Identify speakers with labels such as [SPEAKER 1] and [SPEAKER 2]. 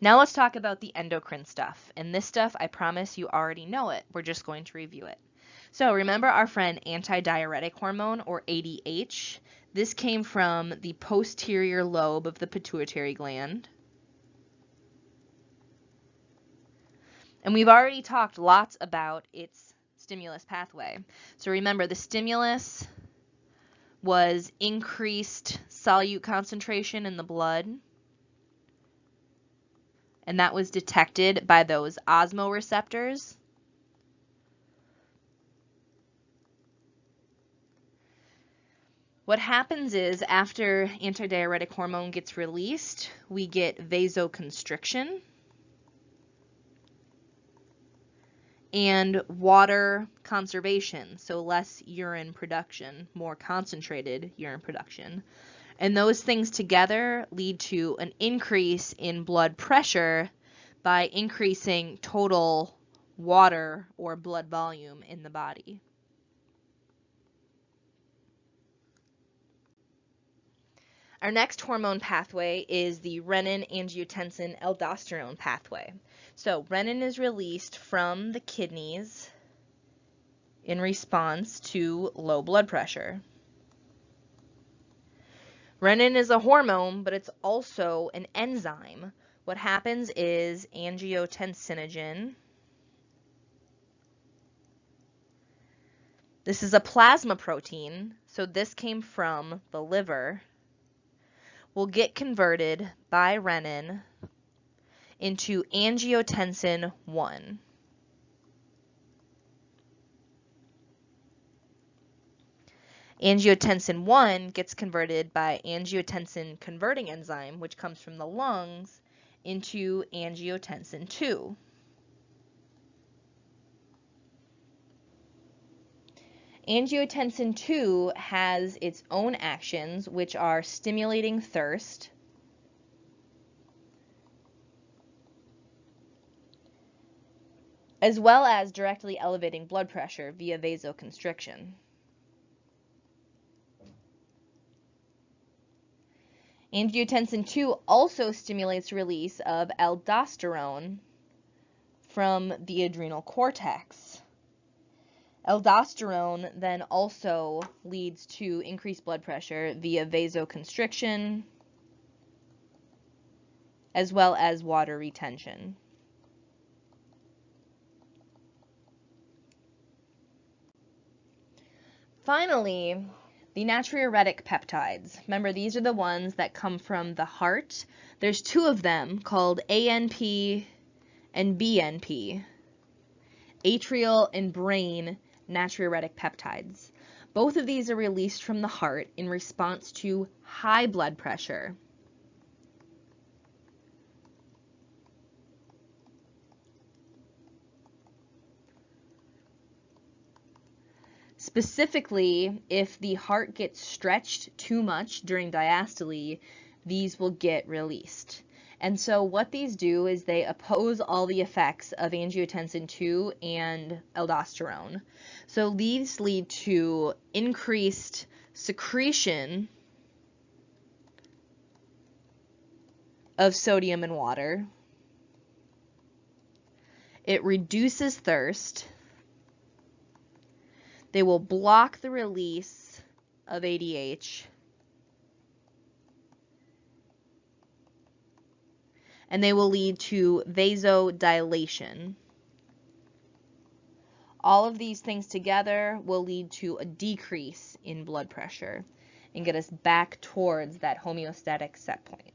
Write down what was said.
[SPEAKER 1] Now let's talk about the endocrine stuff. And this stuff, I promise you already know it. We're just going to review it. So remember our friend antidiuretic hormone, or ADH? This came from the posterior lobe of the pituitary gland. And we've already talked lots about its stimulus pathway. So remember, the stimulus was increased solute concentration in the blood. And that was detected by those osmoreceptors. What happens is, after antidiuretic hormone gets released, we get vasoconstriction and water conservation, so less urine production, more concentrated urine production. And those things together lead to an increase in blood pressure by increasing total water or blood volume in the body. Our next hormone pathway is the renin-angiotensin-aldosterone pathway. So renin is released from the kidneys in response to low blood pressure. Renin is a hormone, but it's also an enzyme. What happens is angiotensinogen. This is a plasma protein, so this came from the liver. Will get converted by renin into angiotensin 1. Angiotensin 1 gets converted by angiotensin converting enzyme, which comes from the lungs, into angiotensin 2. Angiotensin 2 has its own actions, which are stimulating thirst, as well as directly elevating blood pressure via vasoconstriction. Angiotensin 2 also stimulates release of aldosterone from the adrenal cortex. Aldosterone then also leads to increased blood pressure via vasoconstriction, as well as water retention. Finally, the natriuretic peptides. Remember, these are the ones that come from the heart. There's two of them called ANP and BNP, atrial and brain natriuretic peptides. Both of these are released from the heart in response to high blood pressure. Specifically, if the heart gets stretched too much during diastole, these will get released. And so what these do is they oppose all the effects of angiotensin 2 and aldosterone. So these lead to increased secretion of sodium and water. It reduces thirst. They will block the release of ADH. And they will lead to vasodilation. All of these things together will lead to a decrease in blood pressure and get us back towards that homeostatic set point.